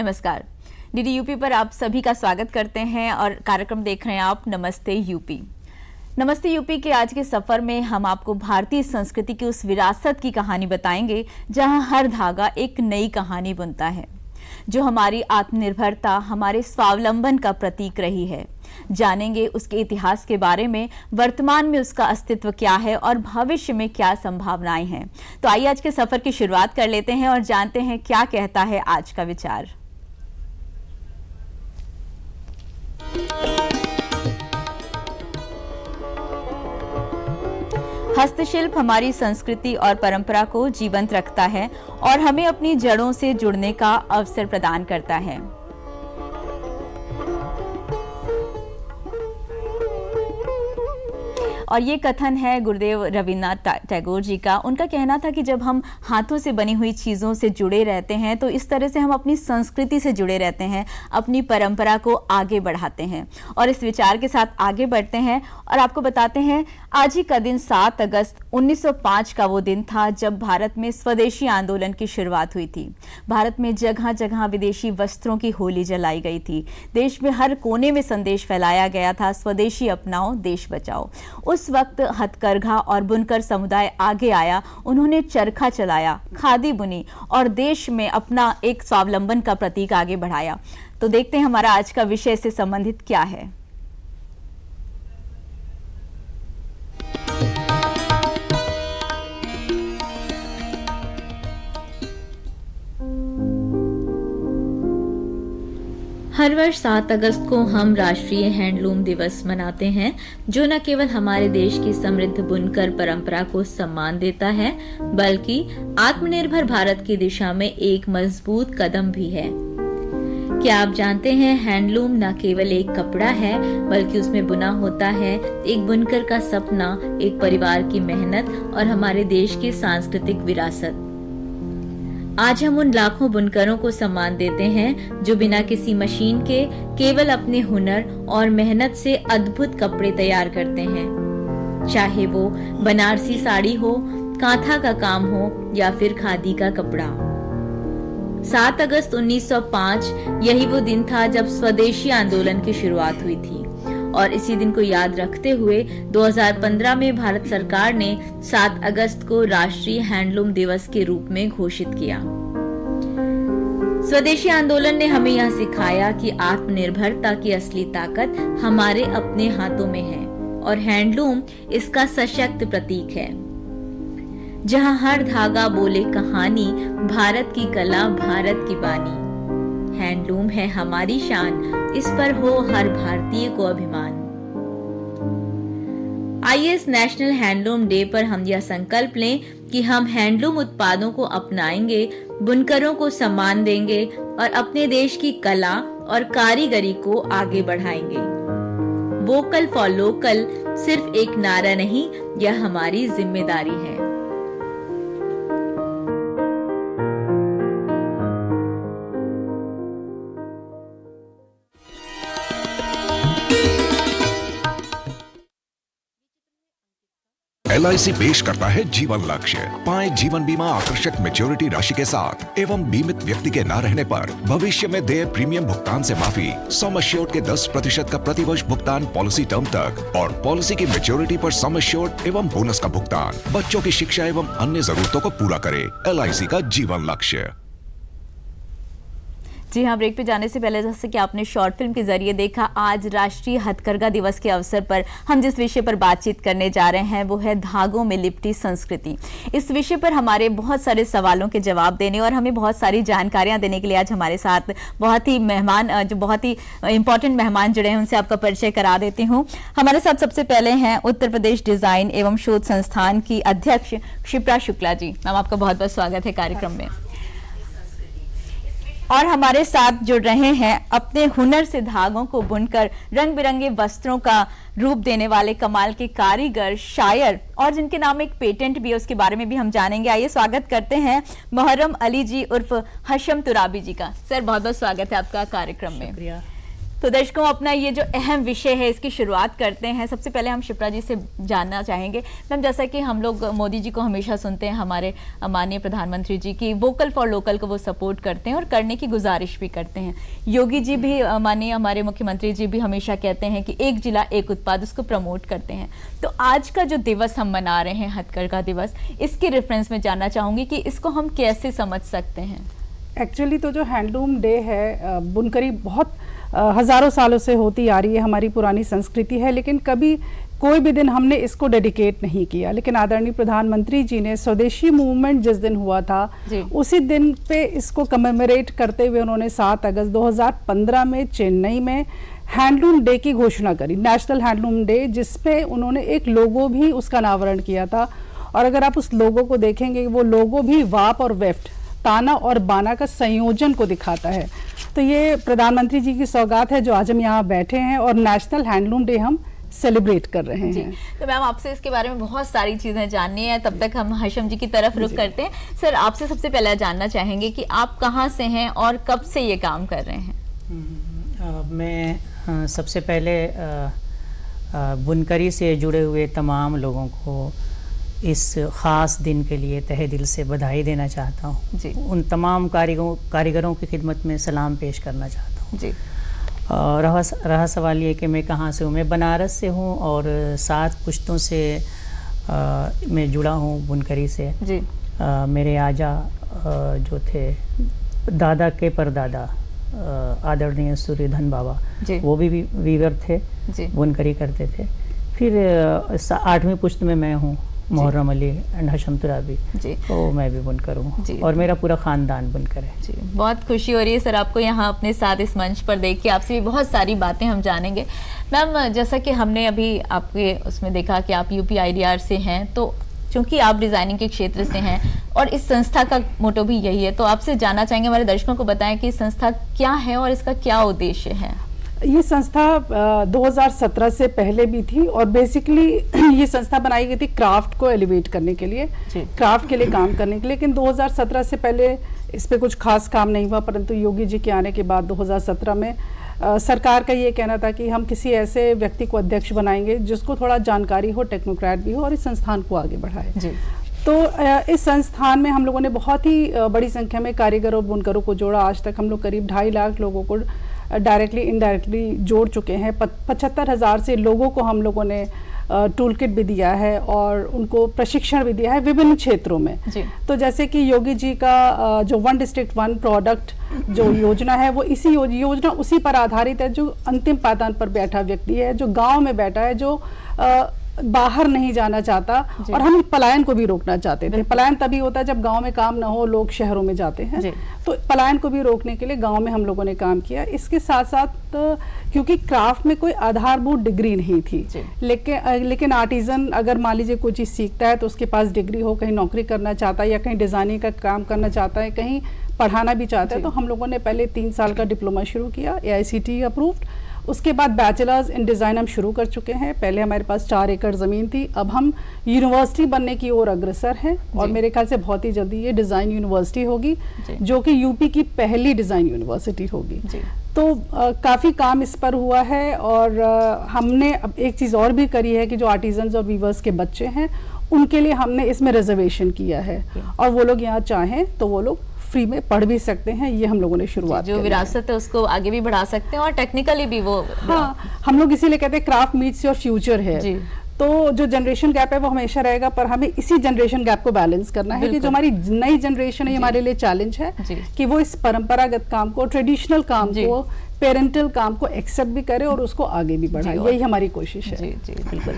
नमस्कार। DD UP पर आप सभी का स्वागत करते हैं और कार्यक्रम देख रहे हैं आप नमस्ते यूपी। नमस्ते यूपी के आज के सफर में हम आपको भारतीय संस्कृति की उस विरासत की कहानी बताएंगे जहां हर धागा एक नई कहानी बुनता है, जो हमारी आत्मनिर्भरता, हमारे स्वावलंबन का प्रतीक रही है। जानेंगे उसके इतिहास के बारे में, वर्तमान में उसका अस्तित्व क्या है और भविष्य में क्या संभावनाएं हैं। तो आइए आज के सफर की शुरुआत कर लेते हैं और जानते हैं क्या कहता है आज का विचार। हस्तशिल्प हमारी संस्कृति और परंपरा को जीवंत रखता है और हमें अपनी जड़ों से जुड़ने का अवसर प्रदान करता है। और ये कथन है गुरुदेव रविन्द्रनाथ टैगोर जी का। उनका कहना था कि जब हम हाथों से बनी हुई चीज़ों से जुड़े रहते हैं तो इस तरह से हम अपनी संस्कृति से जुड़े रहते हैं, अपनी परंपरा को आगे बढ़ाते हैं। और इस विचार के साथ आगे बढ़ते हैं और आपको बताते हैं आज ही का दिन 7 अगस्त 1905 का वो दिन था जब भारत में स्वदेशी आंदोलन की शुरुआत हुई थी। भारत में जगह जगह विदेशी वस्त्रों की होली जलाई गई थी। देश में हर कोने में संदेश फैलाया गया था, स्वदेशी अपनाओ, देश बचाओ। उस वक्त हथकरघा और बुनकर समुदाय आगे आया। उन्होंने चरखा चलाया, खादी बुनी और देश में अपना एक स्वावलंबन का प्रतीक आगे बढ़ाया। तो देखते हैं हमारा आज का विषय से संबंधित क्या है। हर वर्ष 7 अगस्त को हम राष्ट्रीय हैंडलूम दिवस मनाते हैं, जो न केवल हमारे देश की समृद्ध बुनकर परंपरा को सम्मान देता है, बल्कि आत्मनिर्भर भारत की दिशा में एक मजबूत कदम भी है। क्या आप जानते हैं, हैंडलूम न केवल एक कपड़ा है, बल्कि उसमें बुना होता है एक बुनकर का सपना, एक परिवार की मेहनत और हमारे देश की सांस्कृतिक विरासत। आज हम उन लाखों बुनकरों को सम्मान देते हैं जो बिना किसी मशीन के केवल अपने हुनर और मेहनत से अद्भुत कपड़े तैयार करते हैं। चाहे वो बनारसी साड़ी हो, कांथा का काम हो या फिर खादी का कपड़ा। 7 अगस्त 1905 यही वो दिन था जब स्वदेशी आंदोलन की शुरुआत हुई थी और इसी दिन को याद रखते हुए 2015 में भारत सरकार ने 7 अगस्त को राष्ट्रीय हैंडलूम दिवस के रूप में घोषित किया। स्वदेशी आंदोलन ने हमें यह सिखाया कि आत्मनिर्भरता की असली ताकत हमारे अपने हाथों में है और हैंडलूम इसका सशक्त प्रतीक है। जहां हर धागा बोले कहानी, भारत की कला, भारत की बानी। हैंडलूम है हमारी शान, इस पर हो हर भारतीय को अभिमान। आइए इस नेशनल हैंडलूम डे पर हम यह संकल्प लें कि हम हैंडलूम उत्पादों को अपनाएंगे, बुनकरों को सम्मान देंगे और अपने देश की कला और कारीगरी को आगे बढ़ाएंगे। वोकल फॉर लोकल सिर्फ एक नारा नहीं, यह हमारी जिम्मेदारी है। LIC पेश करता है जीवन लक्ष्य। पाएं जीवन बीमा आकर्षक मैच्योरिटी राशि के साथ एवं बीमित व्यक्ति के न रहने पर भविष्य में देय प्रीमियम भुगतान से माफी, सम एश्योर्ड के 10% का प्रतिवर्ष भुगतान पॉलिसी टर्म तक और पॉलिसी की मैच्योरिटी पर सम एश्योर्ड एवं बोनस का भुगतान। बच्चों की शिक्षा एवं अन्य जरूरतों को पूरा करे। LIC का जीवन लक्ष्य। जी हाँ, ब्रेक पे जाने से पहले जैसे कि आपने शॉर्ट फिल्म के जरिए देखा, आज राष्ट्रीय हथकरघा दिवस के अवसर पर हम जिस विषय पर बातचीत करने जा रहे हैं वो है धागों में लिपटी संस्कृति। इस विषय पर हमारे बहुत सारे सवालों के जवाब देने और हमें बहुत सारी जानकारियां देने के लिए आज हमारे साथ बहुत ही मेहमान, जो बहुत ही इंपॉर्टेंट मेहमान जुड़े हैं, उनसे आपका परिचय करा देती हूँ। हमारे साथ सबसे पहले हैं उत्तर प्रदेश डिजाइन एवं शोध संस्थान की अध्यक्ष क्षिप्रा शुक्ला जी। मैम, आपका बहुत बहुत स्वागत है कार्यक्रम में। और हमारे साथ जुड़ रहे हैं अपने हुनर से धागों को बुनकर रंग बिरंगे वस्त्रों का रूप देने वाले कमाल के कारीगर, शायर और जिनके नाम एक पेटेंट भी है, उसके बारे में भी हम जानेंगे। आइए स्वागत करते हैं मोहर्रम अली जी उर्फ हशम तुराबी जी का। सर, बहुत बहुत स्वागत है आपका कार्यक्रम में। तो दर्शकों, अपना ये जो अहम विषय है इसकी शुरुआत करते हैं। सबसे पहले हम शिप्रा जी से जानना चाहेंगे मैम, जैसा कि हम लोग मोदी जी को हमेशा सुनते हैं, हमारे माननीय प्रधानमंत्री जी की वोकल फॉर लोकल को वो सपोर्ट करते हैं और करने की गुजारिश भी करते हैं। योगी जी भी, माननीय हमारे मुख्यमंत्री जी भी हमेशा कहते हैं कि एक जिला एक उत्पाद, उसको प्रमोट करते हैं। तो आज का जो दिवस हम मना रहे हैं, हथकरघा दिवस, इसके रेफरेंस में जानना चाहूंगी कि इसको हम कैसे समझ सकते हैं। एक्चुअली तो जो हैंडलूम डे है, बुनकरी बहुत हज़ारों सालों से होती आ रही है, हमारी पुरानी संस्कृति है, लेकिन कभी कोई भी दिन हमने इसको डेडिकेट नहीं किया। लेकिन आदरणीय प्रधानमंत्री जी ने स्वदेशी मूवमेंट जिस दिन हुआ था, उसी दिन पे इसको कमेमोरेट करते हुए उन्होंने 7 अगस्त 2015 में चेन्नई में हैंडलूम डे की घोषणा करी, नेशनल हैंडलूम डे, जिसपे उन्होंने एक लोगो भी उसका अनावरण किया था। और अगर आप उस लोगो को देखेंगे, वो लोगो भी वाप और वेफ्ट, ताना और बाना का संयोजन को दिखाता है। तो ये प्रधानमंत्री जी की सौगात है जो आज हम यहाँ बैठे हैं और नेशनल हैंडलूम डे हम सेलिब्रेट कर रहे हैं। तो मैम, आपसे इसके बारे में बहुत सारी चीजें जाननी है, तब तक हम हाशिम जी की तरफ रुख करते हैं। सर, आपसे सबसे पहले जानना चाहेंगे कि आप कहाँ से हैं और कब से ये काम कर रहे हैं? मैं सबसे पहले बुनकरी से जुड़े हुए तमाम लोगों को इस ख़ास दिन के लिए तहे दिल से बधाई देना चाहता हूँ। उन तमाम कारीगरों की खिदमत में सलाम पेश करना चाहता हूँ जी। और रहा सवाल ये कि मैं कहाँ से हूँ। मैं बनारस से हूँ और 7 पुश्तों से मैं जुड़ा हूँ बुनकरी से जी। मेरे आजा जो थे, दादा के परदादा आदरणीय सूर्यधन बाबा, वो भी वीवर थे, बुनकरी करते थे। फिर 8वीं पुश्त में मैं हूँ, मोहर्रम अली एंड हशम तुराबी, तो मैं भी बुनकर हूँ और मेरा पूरा ख़ानदान बुनकर है जी। बहुत खुशी हो रही है सर आपको यहाँ अपने साथ इस मंच पर देख के। आपसे भी बहुत सारी बातें हम जानेंगे। मैम, जैसा कि हमने अभी आपके उसमें देखा कि आप यूपी IDR से हैं, तो चूँकि आप डिज़ाइनिंग के क्षेत्र से हैं और इस संस्था का मोटो भी यही है, तो आपसे जानना चाहेंगे, हमारे दर्शकों को बताएं कि संस्था क्या है और इसका क्या उद्देश्य है। ये संस्था 2017 से पहले भी थी और बेसिकली ये संस्था बनाई गई थी क्राफ्ट को एलिवेट करने के लिए, क्राफ्ट के लिए काम करने के लिए। लेकिन 2017 से पहले इस पे कुछ खास काम नहीं हुआ, परंतु योगी जी के आने के बाद 2017 में सरकार का ये कहना था कि हम किसी ऐसे व्यक्ति को अध्यक्ष बनाएंगे जिसको थोड़ा जानकारी हो, टेक्नोक्रेट भी हो और इस संस्थान को आगे बढ़ाए। तो इस संस्थान में हम लोगों ने बहुत ही बड़ी संख्या में कारीगरों, बुनकरों को जोड़ा। आज तक हम लोग करीब 2.5 लाख लोगों को डायरेक्टली इनडायरेक्टली जोड़ चुके हैं। 75,000 से लोगों को हम लोगों ने टूल किट भी दिया है और उनको प्रशिक्षण भी दिया है विभिन्न क्षेत्रों में। तो जैसे कि योगी जी का जो 1 डिस्ट्रिक्ट 1 प्रोडक्ट जो योजना है, वो इसी योजना उसी पर आधारित है, जो अंतिम पायदान पर बैठा व्यक्ति है, जो गांव में बैठा है, जो बाहर नहीं जाना चाहता। और हम पलायन को भी रोकना चाहते थे। पलायन तभी होता है जब गांव में काम ना हो, लोग शहरों में जाते हैं। तो पलायन को भी रोकने के लिए गांव में हम लोगों ने काम किया। इसके साथ साथ क्योंकि क्राफ्ट में कोई आधारभूत डिग्री नहीं थी, लेकिन आर्टिजन अगर मान लीजिए कोई चीज़ सीखता है तो उसके पास डिग्री हो, कहीं नौकरी करना चाहता है या कहीं डिज़ाइनिंग का काम करना चाहता है, कहीं पढ़ाना भी चाहता है, तो हम लोगों ने पहले 3 साल का डिप्लोमा शुरू किया, AICTE अप्रूव्ड। उसके बाद बैचलर्स इन डिज़ाइन हम शुरू कर चुके हैं। पहले हमारे पास 4 एकड़ ज़मीन थी, अब हम यूनिवर्सिटी बनने की ओर अग्रसर हैं और मेरे ख्याल से बहुत ही जल्दी ये डिज़ाइन यूनिवर्सिटी होगी, जो कि यूपी की पहली डिज़ाइन यूनिवर्सिटी होगी। तो काफ़ी काम इस पर हुआ है। और हमने अब एक चीज़ और भी करी है कि जो आर्टिजन्स और वीवर्स के बच्चे हैं, उनके लिए हमने इसमें रिजर्वेशन किया है और वो लोग यहाँ चाहें तो वो लोग फ्री में पढ़ भी सकते हैं। ये हम लोगों ने शुरुआत जो विरासत है उसको आगे भी बढ़ा सकते हैं और टेक्निकली भी वो, हाँ, हम लोग इसीलिए कहते हैं क्राफ्ट मीट्स योर फ्यूचर है। तो जो जनरेशन गैप है वो हमेशा रहेगा, पर हमें इसी जनरेशन गैप को बैलेंस करना है कि जो हमारी नई जनरेशन है, हमारे लिए चैलेंज है कि वो इस परंपरागत काम को, ट्रेडिशनल काम को, पेरेंटल काम को एक्सेप्ट भी करे और उसको आगे भी बढ़ाए। यही हमारी कोशिश है। जी बिल्कुल।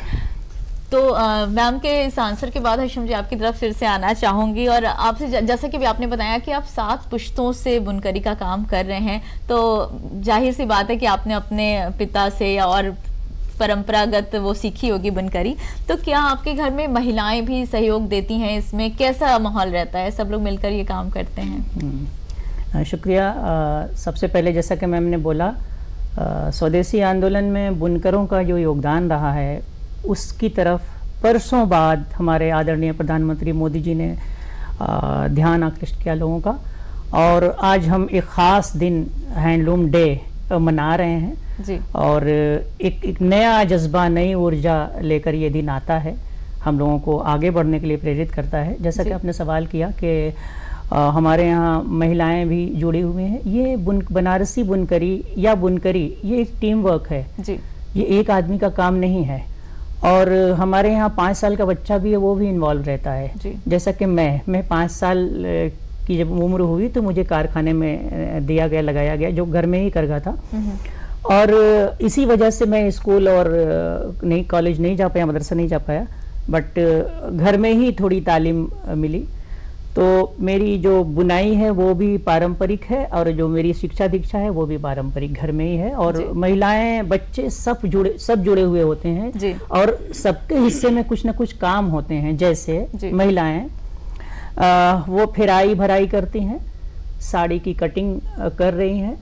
तो मैम के इस आंसर के बाद हाशिम जी आपकी तरफ फिर से आना चाहूँगी और आपसे, जैसा कि भी आपने बताया कि आप 7 पुश्तों से बुनकरी का काम कर रहे हैं, तो जाहिर सी बात है कि आपने अपने पिता से और परंपरागत वो सीखी होगी बुनकरी। तो क्या आपके घर में महिलाएं भी सहयोग देती हैं इसमें? कैसा माहौल रहता है? सब लोग मिलकर ये काम करते हैं? शुक्रिया। सबसे पहले जैसा कि मैम ने बोला, स्वदेशी आंदोलन में बुनकरों का जो योगदान रहा है, उसकी तरफ परसों बाद हमारे आदरणीय प्रधानमंत्री मोदी जी ने ध्यान आकृष्ट किया लोगों का, और आज हम एक ख़ास दिन हैंडलूम डे मना रहे हैं। जी। और एक नया जज्बा, नई ऊर्जा लेकर ये दिन आता है, हम लोगों को आगे बढ़ने के लिए प्रेरित करता है। जैसा कि आपने सवाल किया कि हमारे यहाँ महिलाएं भी जुड़ी हुई हैं। ये बनारसी बुनकरी या बुनकरी ये एक टीम वर्क है जी। ये एक आदमी का काम नहीं है। और हमारे यहाँ 5 साल का बच्चा भी है, वो भी इन्वॉल्व रहता है जी। जैसा कि मैं 5 साल की जब उम्र हुई तो मुझे कारखाने में दिया गया, लगाया गया, जो घर में ही कर गया था। और इसी वजह से मैं स्कूल और नहीं कॉलेज नहीं जा पाया, मदरसा नहीं जा पाया, बट घर में ही थोड़ी तालीम मिली। तो मेरी जो बुनाई है वो भी पारंपरिक है और जो मेरी शिक्षा दीक्षा है वो भी पारंपरिक घर में ही है। और महिलाएं, बच्चे सब जुड़े हुए होते हैं जी। और सबके हिस्से में कुछ ना कुछ काम होते हैं। जैसे महिलाएं वो फिराई भराई करती हैं, साड़ी की कटिंग कर रही हैं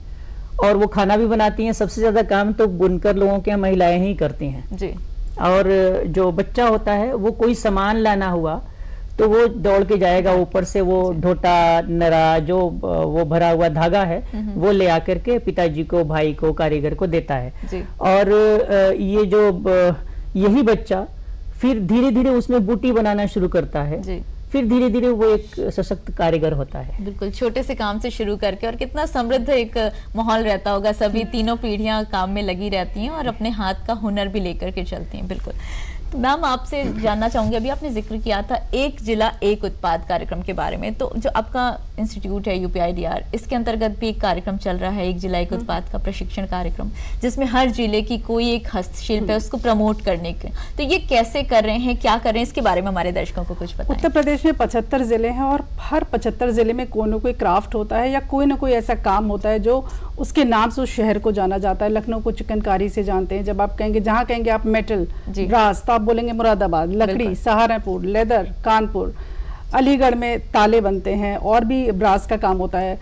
और वो खाना भी बनाती हैं। सबसे ज्यादा काम तो बुनकर लोगों के यहाँ महिलाएं ही करती हैं जी। और जो बच्चा होता है वो कोई सामान लाना हुआ तो वो दौड़ के जाएगा, ऊपर से वो ढोटा, नरा, जो वो भरा हुआ धागा है वो ले आकर के पिताजी को, भाई को, कारीगर को देता है जी। और ये जो यही बच्चा फिर धीरे धीरे उसमें बूटी बनाना शुरू करता है जी। फिर धीरे धीरे वो एक सशक्त कारीगर होता है। बिल्कुल, छोटे से काम से शुरू करके, और कितना समृद्ध एक माहौल रहता होगा, सभी तीनों पीढ़ियां काम में लगी रहती हैं और अपने हाथ का हुनर भी लेकर के चलती हैं। बिल्कुल मैम, आपसे जानना चाहूंगी, अभी आपने जिक्र किया था एक जिला एक उत्पाद कार्यक्रम के बारे में, तो जो आपका इंस्टीट्यूट है UPIDR, इसके अंतर्गत भी एक कार्यक्रम चल रहा है, एक जिला एक उत्पाद का प्रशिक्षण कार्यक्रम, जिसमें हर जिले की कोई एक हस्तशिल्प है उसको प्रमोट करने के, तो ये कैसे कर रहे हैं, क्या कर रहे हैं, इसके बारे में हमारे दर्शकों को कुछ बताएं। उत्तर प्रदेश में 75 जिले हैं और हर 75 जिले में कोई ना कोई क्राफ्ट होता है या कोई ना कोई ऐसा काम होता है जो उसके नाम से उस शहर को जाना जाता है। लखनऊ को चिकनकारी से जानते हैं, जब आप कहेंगे, जहाँ कहेंगे आप मेटल, ब्रास, तो आप बोलेंगे मुरादाबाद, लकड़ी सहारनपुर, लेदर कानपुर, अलीगढ़ में ताले बनते हैं और भी ब्रास का काम होता है,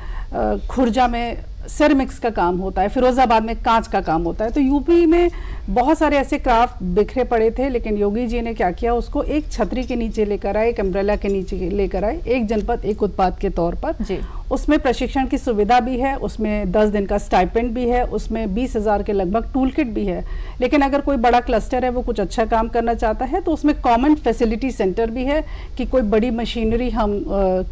खुर्जा में सेरेमिक्स का काम होता है, फिरोजाबाद में कांच का काम होता है। तो यूपी में बहुत सारे ऐसे क्राफ्ट बिखरे पड़े थे, लेकिन योगी जी ने क्या किया, उसको एक छतरी के नीचे लेकर आए, एक अम्ब्रेला के नीचे लेकर आए, एक जनपद एक उत्पाद के तौर पर जी। उसमें प्रशिक्षण की सुविधा भी है, उसमें 10 दिन का स्टाइपेंड भी है, उसमें 20,000 के लगभग टूल किट भी है। लेकिन अगर कोई बड़ा क्लस्टर है, वो कुछ अच्छा काम करना चाहता है, तो उसमें कॉमन फैसिलिटी सेंटर भी है कि कोई बड़ी मशीनरी हम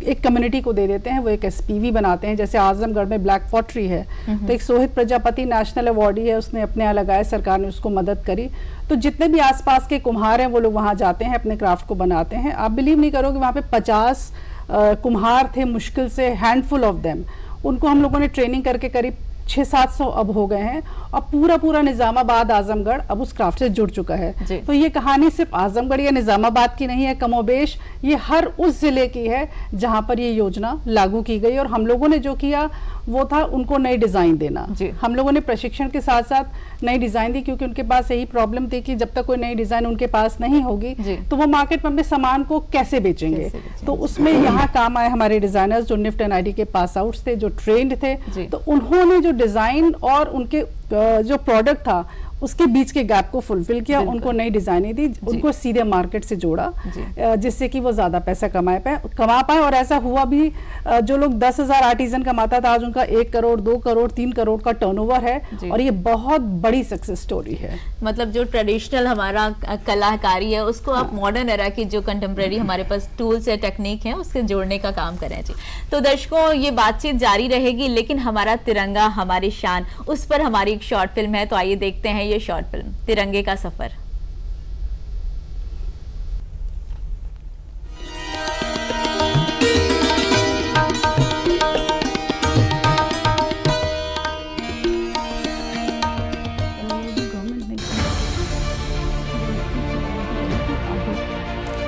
एक कम्युनिटी को दे देते हैं, वो एक SPV बनाते हैं। जैसे आजमगढ़ में ब्लैक पॉटरी है, तो एक सोहित प्रजापति नेशनल अवार्डी है, उसने अपने यहाँ लगाया, सरकार ने उसको मदद करी। तो जितने भी आसपास के कुम्हार हैं वो लोग वहाँ जाते हैं, अपने क्राफ्ट को बनाते हैं। आप बिलीव नहीं करोगे, वहाँ पे 50 कुम्हार थे, मुश्किल से हैंडफुल ऑफ देम। उनको हम लोगों ने ट्रेनिंग करके करीब 600-700 अब हो गए हैं और पूरा निजामाबाद, आजमगढ़ अब उस क्राफ्ट से जुड़ चुका है। तो ये कहानी सिर्फ आजमगढ़ या निजामाबाद की नहीं है, कमोबेश ये हर उस जिले की है जहां पर ये योजना लागू की गई। और हम लोगों ने जो किया वो था उनको नई डिजाइन देना। हम लोगों ने प्रशिक्षण के साथ साथ नई डिजाइन दी, क्योंकि उनके पास यही प्रॉब्लम थी कि जब तक कोई नई डिजाइन उनके पास नहीं होगी तो वो मार्केट में अपने सामान को कैसे बेचेंगे। तो उसमें यहाँ काम आए हमारे डिजाइनर्स जो निफ्ट NID के पास आउट थे, जो ट्रेंड थे। तो उन्होंने जो डिजाइन और उनके जो प्रोडक्ट था उसके बीच के गैप को फुलफिल किया, उनको नई डिजाइनें दी, उनको सीधे मार्केट से जोड़ा, जिससे कि वो ज्यादा पैसा कमा पाए। और ऐसा हुआ भी, जो लोग 10,000 आर्टिजन कमाता था, आज उनका 1 करोड़, 2 करोड़, 3 करोड़ का टर्नओवर है और ये बहुत बड़ी सक्सेस स्टोरी है। मतलब जो ट्रेडिशनल हमारा कलाकारी है उसको आप मॉडर्न एरा की जो कंटेम्प्रेरी हमारे पास टूल्स या टेक्निक है उससे जोड़ने का काम करें जी। तो दर्शकों, ये बातचीत जारी रहेगी, लेकिन हमारा तिरंगा हमारी शान, उस पर हमारी एक शॉर्ट फिल्म है, तो आइए देखते हैं ये शॉर्ट फिल्म तिरंगे का सफर।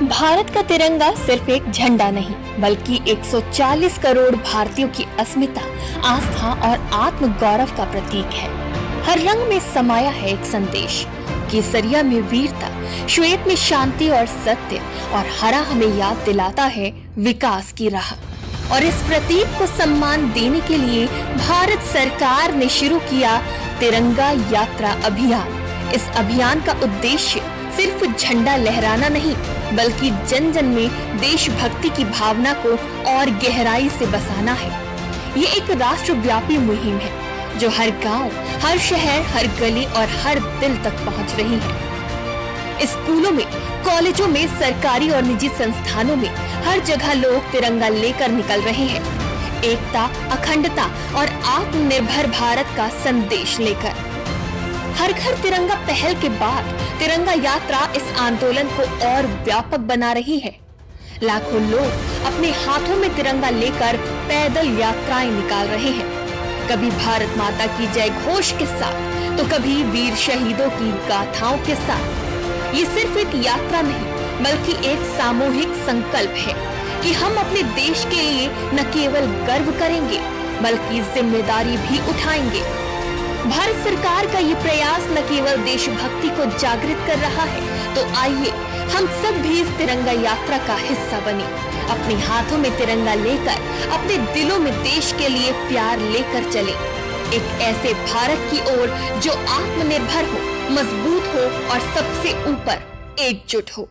भारत का तिरंगा सिर्फ एक झंडा नहीं, बल्कि 140 करोड़ भारतीयों की अस्मिता, आस्था और आत्म गौरव का प्रतीक है। हर रंग में समाया है एक संदेश। केसरिया में वीरता, श्वेत में शांति और सत्य, और हरा हमें याद दिलाता है विकास की राह। और इस प्रतीक को सम्मान देने के लिए भारत सरकार ने शुरू किया तिरंगा यात्रा अभियान। इस अभियान का उद्देश्य सिर्फ झंडा लहराना नहीं, बल्कि जन जन में देशभक्ति की भावना को और गहराई से बसाना है। ये एक राष्ट्रव्यापी मुहिम है जो हर गांव, हर शहर, हर गली और हर दिल तक पहुंच रही है। स्कूलों में, कॉलेजों में, सरकारी और निजी संस्थानों में हर जगह लोग तिरंगा लेकर निकल रहे हैं, एकता, अखंडता और आत्मनिर्भर भारत का संदेश लेकर। हर घर तिरंगा पहल के बाद तिरंगा यात्रा इस आंदोलन को और व्यापक बना रही है। लाखों लोग अपने हाथों में तिरंगा लेकर पैदल यात्राएं निकाल रहे हैं, कभी भारत माता की जय घोष के साथ तो कभी वीर शहीदों की गाथाओं के साथ। ये सिर्फ एक यात्रा नहीं बल्कि एक सामूहिक संकल्प है कि हम अपने देश के लिए न केवल गर्व करेंगे बल्कि जिम्मेदारी भी उठाएंगे। भारत सरकार का ये प्रयास न केवल देशभक्ति को जागृत कर रहा है, तो आइए हम सब भी इस तिरंगा यात्रा का हिस्सा बने, अपने हाथों में तिरंगा लेकर अपने दिलों में देश के लिए प्यार लेकर चले, एक ऐसे भारत की ओर जो आत्मनिर्भर हो, मजबूत हो और सबसे ऊपर एकजुट हो।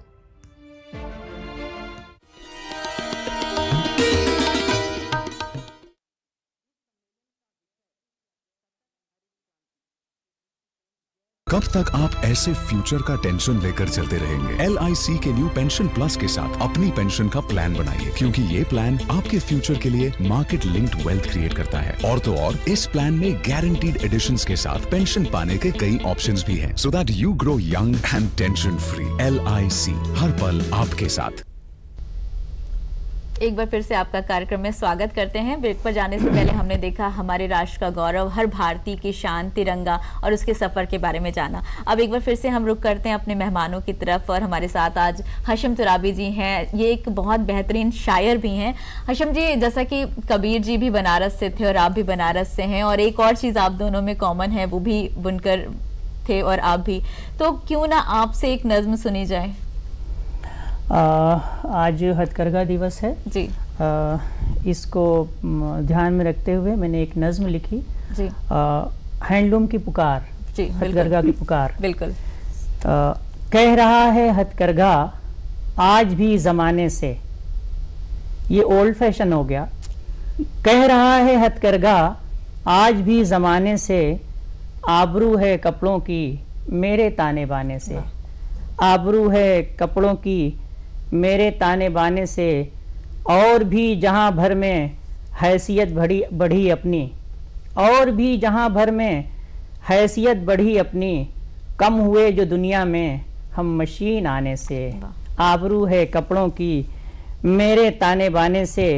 कब तक आप ऐसे फ्यूचर का टेंशन लेकर चलते रहेंगे? LIC के न्यू पेंशन प्लस के साथ अपनी पेंशन का प्लान बनाइए, क्योंकि ये प्लान आपके फ्यूचर के लिए मार्केट लिंक्ड वेल्थ क्रिएट करता है। और तो और इस प्लान में गारंटीड एडिशंस के साथ पेंशन पाने के कई ऑप्शंस भी हैं, so that you grow young and tension free. LIC, हर पल आपके साथ। एक बार फिर से आपका कार्यक्रम में स्वागत करते हैं। ब्रेक पर जाने से पहले हमने देखा हमारे राष्ट्र का गौरव, हर भारतीय की शान, तिरंगा और उसके सफर के बारे में जाना। अब एक बार फिर से हम रुक करते हैं अपने मेहमानों की तरफ, और हमारे साथ आज हशम तुराबी जी हैं। ये एक बहुत बेहतरीन शायर भी हैं। हशम जी, जैसा कि कबीर जी भी बनारस से थे और आप भी बनारस से हैं, और एक और चीज़ आप दोनों में कॉमन है, वो भी बुनकर थे और आप भी, तो क्यों ना आपसे एक नज्म सुनी जाए। आज हथकरघा दिवस है जी। इसको ध्यान में रखते हुए मैंने एक नज्म लिखी जी। हैंडलूम की पुकार, जी, हथकरघा की पुकार। बिल्कुल। कह रहा है हथकरघा आज भी जमाने से, ये ओल्ड फैशन हो गया। कह रहा है हथकरघा आज भी जमाने से, आबरू है कपड़ों की मेरे ताने बाने से। आबरू है कपड़ों की मेरे ताने बाने से, और भी जहाँ भर में हैसियत बढ़ी अपनी, और भी जहाँ भर में हैसियत बढ़ी अपनी, कम हुए जो दुनिया में हम मशीन आने से। आबरू है कपड़ों की मेरे ताने बाने से,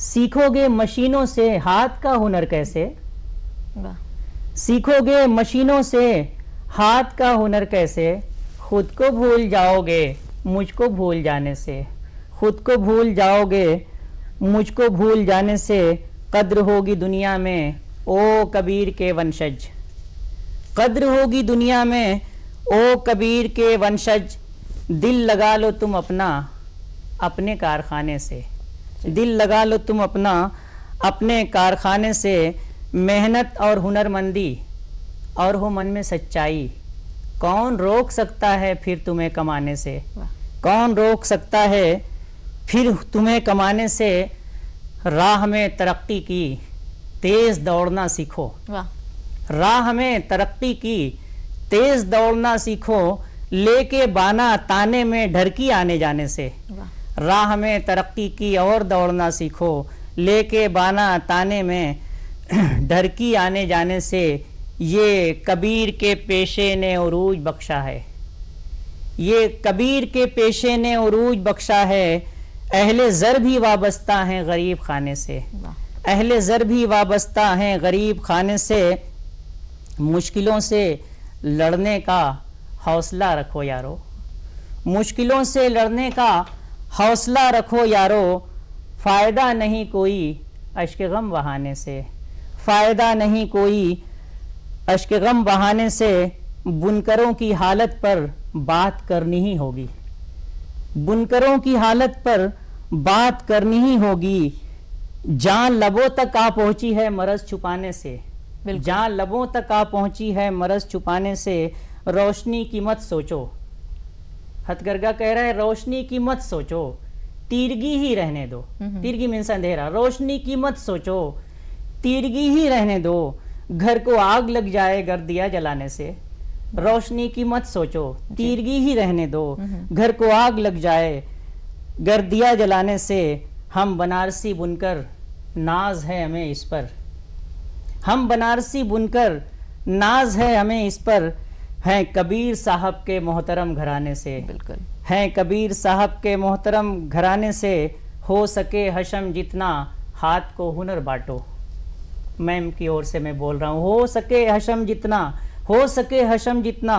सीखोगे मशीनों से हाथ का हुनर कैसे। सीखोगे मशीनों से हाथ का हुनर कैसे, खुद को भूल जाओगे मुझको भूल जाने से। खुद को भूल जाओगे मुझको भूल जाने से, कद्र होगी दुनिया में ओ कबीर के वंशज। कद्र होगी दुनिया में ओ कबीर के वंशज, दिल लगा लो तुम अपना अपने कारखाने से। दिल लगा लो तुम अपना अपने कारखाने से, मेहनत और हुनरमंदी और हो मन में सच्चाई, कौन रोक सकता है फिर तुम्हें कमाने से। कौन रोक सकता है फिर तुम्हें कमाने से, राह में तरक्की की तेज दौड़ना सीखो। राह में तरक्की की तेज दौड़ना सीखो, लेके बाना ताने में ढरकी आने जाने से। राह में तरक्की की और दौड़ना सीखो, लेके बाना ताने में ढरकी आने जाने से, ये कबीर के पेशे ने उरूज बख्शा है। ये कबीर के पेशे ने उरूज बख्शा है, अहले ज़र भी वाबस्ता हैं गरीब खाने से। अहले ज़र भी वाबस्ता हैं गरीब खाने से, मुश्किलों से लड़ने का हौसला रखो यारो। मुश्किलों से लड़ने का हौसला रखो यारो, फ़ायदा नहीं कोई अश्क गम बहाने से। फ़ायदा नहीं कोई अश्क गम बहाने से, बुनकरों की हालत पर बात करनी ही होगी। बुनकरों की हालत पर बात करनी ही होगी, जान लबों तक आ पहुंची है मरज छुपाने से। जान लबों तक आ पहुंची है मरज छुपाने से, रोशनी की मत सोचो। हथकरघा कह रहा है रोशनी की मत सोचो, तीरगी ही रहने दो। तीरगी मीन्स अंधेरा। रोशनी की मत सोचो, तीरगी ही रहने दो, घर को आग लग जाए गर दिया जलाने से, रोशनी की मत सोचो तीरगी ही रहने दो, घर को आग लग जाए गर दिया जलाने से, हम बनारसी बुनकर नाज है हमें इस पर, हम बनारसी बुनकर नाज है हमें इस पर, हैं कबीर साहब के मोहतरम घराने से, बिल्कुल हैं कबीर साहब के मोहतरम घराने से, हो सके हशम जितना हाथ को हुनर बांटो। मैम की ओर से मैं बोल रहा हूँ, हो सके हशम जितना, हो सके हशम जितना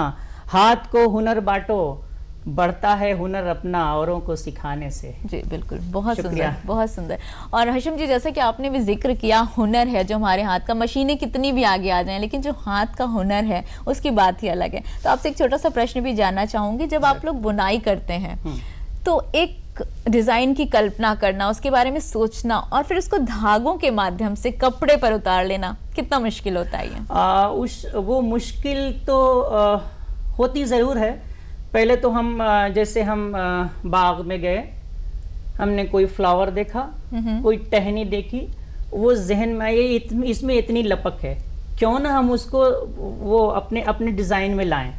हाथ को हुनर बांटो, बढ़ता है हुनर अपना औरों को सिखाने से। जी बिल्कुल, बहुत शुक्रिया। सुंदर, बहुत सुंदर। और हशम जी, जैसा कि आपने भी जिक्र किया, हुनर है जो हमारे हाथ का, मशीनें कितनी भी आगे आ जाएं लेकिन जो हाथ का हुनर है उसकी बात ही अलग है। तो आपसे एक छोटा सा प्रश्न भी जानना चाहूंगी, जब आप लोग बुनाई करते हैं तो एक डिजाइन की कल्पना करना, उसके बारे में सोचना और फिर उसको धागों के माध्यम से कपड़े पर उतार लेना कितना मुश्किल होता है ये? वो मुश्किल तो होती ज़रूर है। पहले तो हम जैसे हम बाग में गए, हमने कोई फ्लावर देखा, कोई टहनी देखी, वो जहन में ये इसमें इतनी लपक है, क्यों ना हम उसको वो अपने अपने डिज़ाइन में लाएं।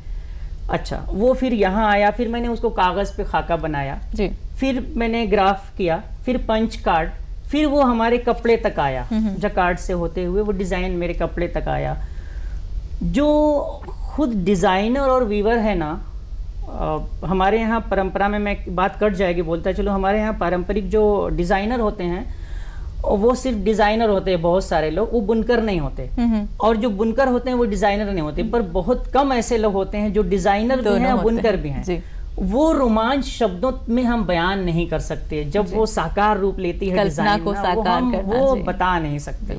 अच्छा, वो फिर यहाँ आया, फिर मैंने उसको कागज़ पे खाका बनाया जी, फिर मैंने ग्राफ किया, फिर पंच कार्ड, फिर वो हमारे कपड़े तक आया, जकार्ड से होते हुए वो डिज़ाइन मेरे कपड़े तक आया। जो खुद डिज़ाइनर और वीवर है ना, हमारे यहाँ परंपरा में, मैं बात कट जाएगी बोलता चलो, हमारे यहाँ पारंपरिक जो डिज़ाइनर होते हैं वो सिर्फ डिज़ाइनर होते हैं, बहुत सारे लोग, वो बुनकर नहीं होते, और जो बुनकर होते हैं वो डिज़ाइनर नहीं होते, पर बहुत कम ऐसे लोग होते हैं जो डिज़ाइनर भी हैं और बुनकर भी हैं। वो रोमांच शब्दों में हम बयान नहीं कर सकते, जब वो साकार रूप लेती है डिज़ाइन को साकार करना, वो बता नहीं सकते।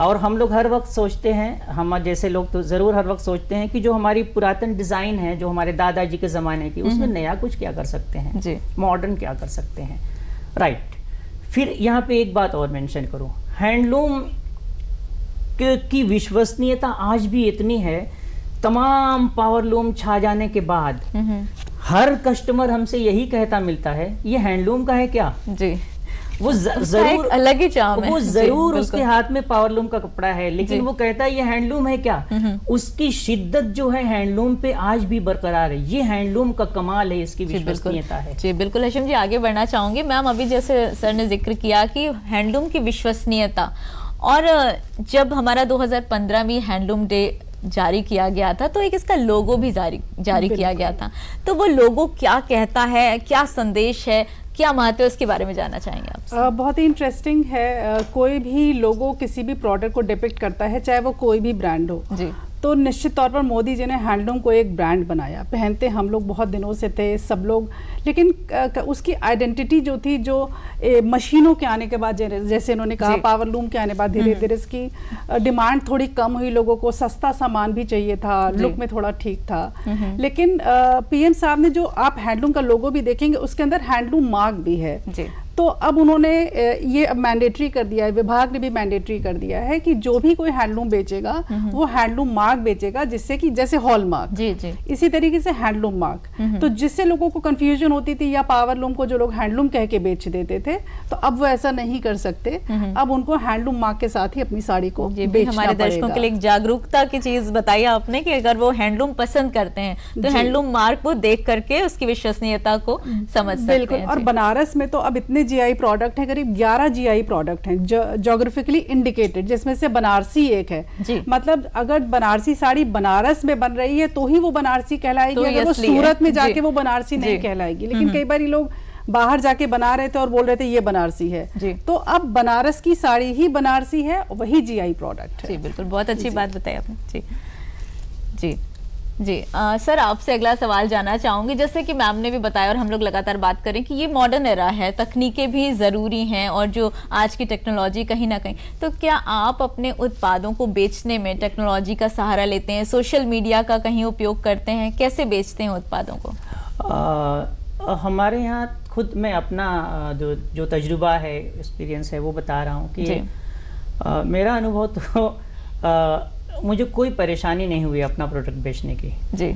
और हम लोग हर वक्त सोचते हैं, हम जैसे लोग तो ज़रूर हर वक्त सोचते हैं कि जो हमारी पुरातन डिज़ाइन है, जो हमारे दादाजी के ज़माने की, उसमें नया कुछ क्या कर सकते हैं, मॉडर्न क्या कर सकते हैं, राइट। फिर यहाँ पे एक बात और मेंशन करूँ, हैंडलूम की विश्वसनीयता आज भी इतनी है, तमाम पावरलूम छा जाने के बाद हर कस्टमर हमसे यही कहता मिलता है, ये हैंडलूम का है क्या? जी, वो जरूर अलग ही चाम है, वो जरूर उसके हाथ में पावरलूम का कपड़ा है, लेकिन वो कहता है ये हैंडलूम है क्या? उसकी शिद्दत जो है हैंडलूम पे आज भी बरकरार है। ये हैंडलूम का कमाल है, इसकी विश्वसनीयता है। जी बिल्कुल हशम जी, आगे बढ़ना चाहूंगी। मैम, अभी जैसे सर ने जिक्र किया कि हैंडलूम की विश्वसनीयता, और जब हमारा 2015 में हैंडलूम डे जारी किया गया था तो एक इसका लोगो भी जारी किया गया था, तो वो लोगो क्या कहता है, क्या संदेश है, क्या महत्व है, उसके बारे में जानना चाहेंगे आप? बहुत ही इंटरेस्टिंग है। कोई भी लोगो किसी भी प्रोडक्ट को डिपिक्ट करता है, चाहे वो कोई भी ब्रांड हो जी। तो निश्चित तौर पर मोदी जी ने हैंडलूम को एक ब्रांड बनाया, पहनते हम लोग बहुत दिनों से थे सब लोग, लेकिन उसकी आइडेंटिटी जो थी, जो मशीनों के आने के बाद, जैसे इन्होंने कहा पावरलूम के आने के बाद धीरे धीरे इसकी डिमांड थोड़ी कम हुई, लोगों को सस्ता सामान भी चाहिए था, लुक में थोड़ा ठीक था। लेकिन पीएम साहब ने, जो आप हैंडलूम का लोगो भी देखेंगे, उसके अंदर हैंडलूम मार्क भी है जी। तो अब उन्होंने ये मैंडेटरी कर दिया है, विभाग ने भी मैंडेटरी कर दिया है कि जो भी कोई हैंडलूम बेचेगा वो हैंडलूम मार्क बेचेगा, जिससे कि जैसे हॉल मार्क जी जी, इसी तरीके से हैंडलूम मार्क। तो जिससे लोगों को कंफ्यूजन होती थी, या पावरलूम को जो लोग हैंडलूम कह के बेच देते थे, तो अब वो ऐसा नहीं कर सकते, अब उनको हैंडलूम मार्क के साथ ही अपनी साड़ी को बेचना हमारे दर्शकों के लिए एक जागरूकता की चीज बताई आपने कि अगर वो हैंडलूम पसंद करते हैं तो हैंडलूम मार्क को देख करके उसकी विश्वसनीयता को समझ सकते हैं। और बनारस में तो अब इतने जीआई प्रोडक्ट हैं, करीब 11 जीआई प्रोडक्ट हैं ज्योग्राफिकली इंडिकेटेड, जिसमें से बनारसी एक है। मतलब अगर बनारसी साड़ी बनारस में बन रही है तो ही वो बनारसी कहलाएगी, तो अगर वो सूरत में जाके वो बनारसी नहीं कहलाएगी। लेकिन कई बार लोग बाहर जाके बना रहे थे और बोल रहे थे ये बनारसी है, तो अब बनारस की साड़ी ही बनारसी है, वही जीआई प्रोडक्ट है। जी बिल्कुल, बहुत अच्छी बात बताई आपने। जी जी जी सर, आपसे अगला सवाल जानना चाहूंगी। जैसे कि मैम ने भी बताया और हम लोग लगातार बात करें कि ये मॉडर्न एरा है, तकनीकें भी ज़रूरी हैं, और जो आज की टेक्नोलॉजी कहीं ना कहीं, तो क्या आप अपने उत्पादों को बेचने में टेक्नोलॉजी का सहारा लेते हैं, सोशल मीडिया का कहीं उपयोग करते हैं, कैसे बेचते हैं उत्पादों को? हमारे यहाँ खुद मैं अपना जो तजुर्बा है, एक्सपीरियंस है, वो बता रहा हूँ कि मेरा अनुभव तो मुझे कोई परेशानी नहीं हुई अपना प्रोडक्ट बेचने की जी।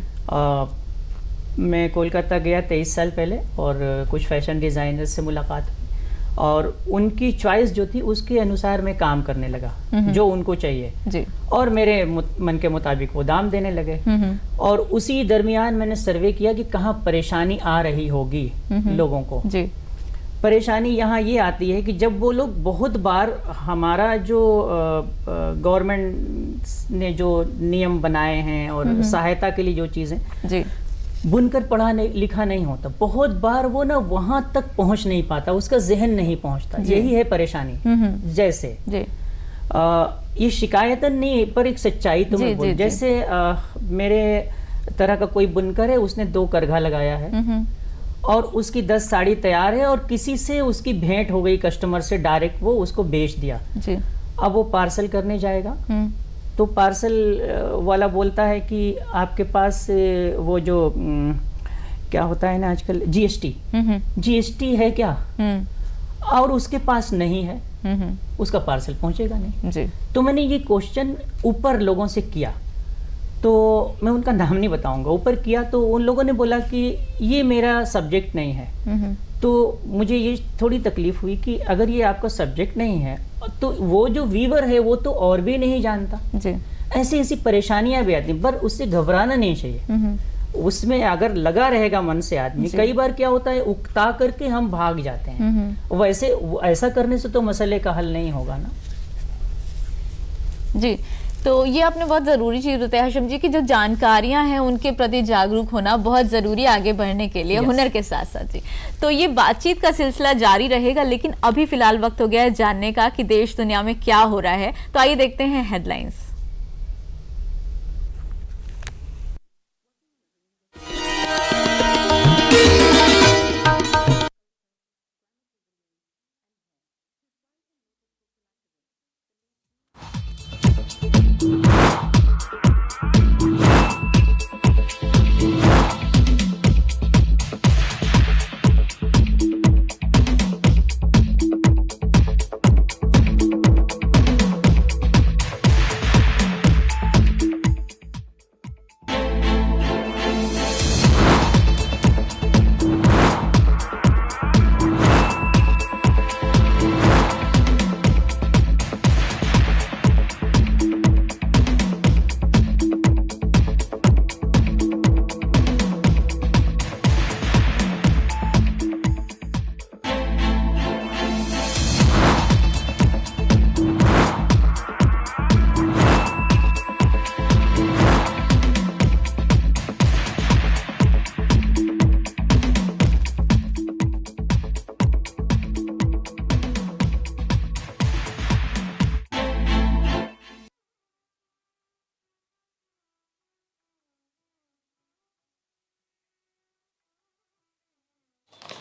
मैं कोलकाता गया 23 साल पहले, और कुछ फैशन डिज़ाइनर से मुलाकात हुई, और उनकी चॉइस जो थी उसके अनुसार मैं काम करने लगा, जो उनको चाहिए जी। और मेरे मन के मुताबिक वो दाम देने लगे। और उसी दरमियान मैंने सर्वे किया कि कहाँ परेशानी आ रही होगी लोगों को। जी। परेशानी यहाँ ये आती है कि जब वो लोग बहुत बार हमारा जो गवर्नमेंट ने जो नियम बनाए हैं और सहायता के लिए जो चीज़ें, जी, बुनकर पढ़ा लिखा नहीं होता, बहुत बार वो ना वहां तक पहुंच नहीं पाता, उसका जहन नहीं पहुंचता। यही है परेशानी। जैसे जी। ये शिकायतन नहीं पर एक सच्चाई तो मैं बोल, जैसे मेरे तरह का कोई बुनकर है, उसने 2 करघा लगाया है और उसकी 10 साड़ी तैयार है और किसी से उसकी भेंट हो गई, कस्टमर से डायरेक्ट वो उसको बेच दिया जी। अब वो पार्सल करने जाएगा तो पार्सल वाला बोलता है कि आपके पास वो जो क्या होता है ना आजकल, जीएसटी है क्या, और उसके पास नहीं है, उसका पार्सल पहुंचेगा नहीं जी। तो मैंने ये क्वेश्चन ऊपर लोगों से किया, तो मैं उनका नाम नहीं बताऊंगा, ऊपर किया तो उन लोगों ने बोला कि ये मेरा सब्जेक्ट नहीं है। तो मुझे ये थोड़ी तकलीफ हुई कि अगर ये आपका सब्जेक्ट नहीं है तो वो जो वीवर है वो तो और भी नहीं जानता। जी। ऐसी ऐसी परेशानियां भी आती, पर उससे घबराना नहीं चाहिए। उसमें अगर लगा रहेगा मन से आदमी, कई बार क्या होता है उकता करके हम भाग जाते हैं, वैसे ऐसा करने से तो मसले का हल नहीं होगा ना। जी, तो ये आपने बहुत ज़रूरी चीज़ बताया हाशिम जी कि जो जानकारियां हैं उनके प्रति जागरूक होना बहुत ज़रूरी आगे बढ़ने के लिए, हुनर के साथ साथ। जी, तो ये बातचीत का सिलसिला जारी रहेगा, लेकिन अभी फिलहाल वक्त हो गया है जानने का कि देश दुनिया में क्या हो रहा है। तो आइए देखते हैं हेडलाइंस।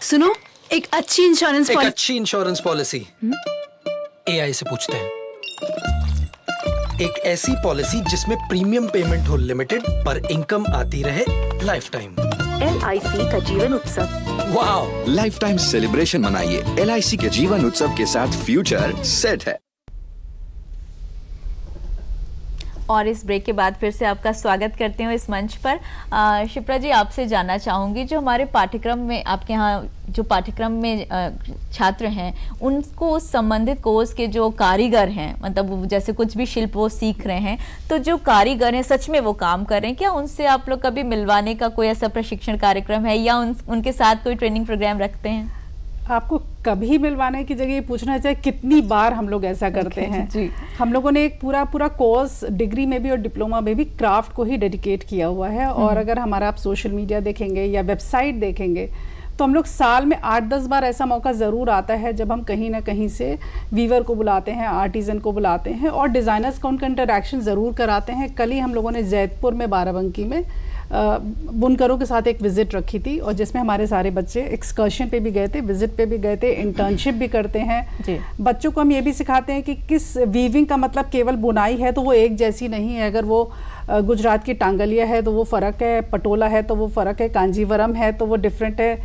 सुनो, एक अच्छी इंश्योरेंस पॉलिसी एआई से पूछते हैं। एक ऐसी पॉलिसी जिसमें प्रीमियम पेमेंट हो लिमिटेड पर इनकम आती रहे लाइफ टाइम। LIC का Jeevan Utsav. Wow, life time celebration मनाइए। LIC के जीवन उत्सव के साथ फ्यूचर सेट है। और इस ब्रेक के बाद फिर से आपका स्वागत करते हैं इस मंच पर। शिप्रा जी, आपसे जानना चाहूँगी, जो हमारे पाठ्यक्रम में आपके यहाँ जो पाठ्यक्रम में छात्र हैं, उनको संबंधित कोर्स के जो कारीगर हैं, मतलब जैसे कुछ भी शिल्प वो सीख रहे हैं, तो जो कारीगर हैं सच में वो काम कर रहे हैं क्या? उनसे आप लोग कभी मिलवाने का कोई ऐसा प्रशिक्षण कार्यक्रम है या उनके साथ कोई ट्रेनिंग प्रोग्राम रखते हैं? आपको कभी मिलवाने की जगह ये पूछना चाहिए कितनी बार हम लोग ऐसा करते हैं। जी। हम लोगों ने एक पूरा कोर्स डिग्री में भी और डिप्लोमा में भी क्राफ्ट को ही डेडिकेट किया हुआ है। और अगर हमारा आप सोशल मीडिया देखेंगे या वेबसाइट देखेंगे तो हम लोग साल में 8-10 बार ऐसा मौका ज़रूर आता है जब हम कहीं ना कहीं से वीवर को बुलाते हैं, आर्टिज़न को बुलाते हैं और डिज़ाइनर्स का उनका इंटरेक्शन ज़रूर कराते हैं। कल ही हम लोगों ने जैतपुर में बाराबंकी में बुनकरों के साथ एक विज़िट रखी थी और जिसमें हमारे सारे बच्चे एक्सकर्शन पे भी गए थे, विज़िट पे भी गए थे, इंटर्नशिप भी करते हैं। बच्चों को हम ये भी सिखाते हैं कि किस वीविंग का मतलब केवल बुनाई है तो वो एक जैसी नहीं है। अगर वो गुजरात की टांगलिया है तो वो फ़र्क है, पटोला है तो वो फ़र्क है, कांजीवरम है तो वो डिफरेंट है,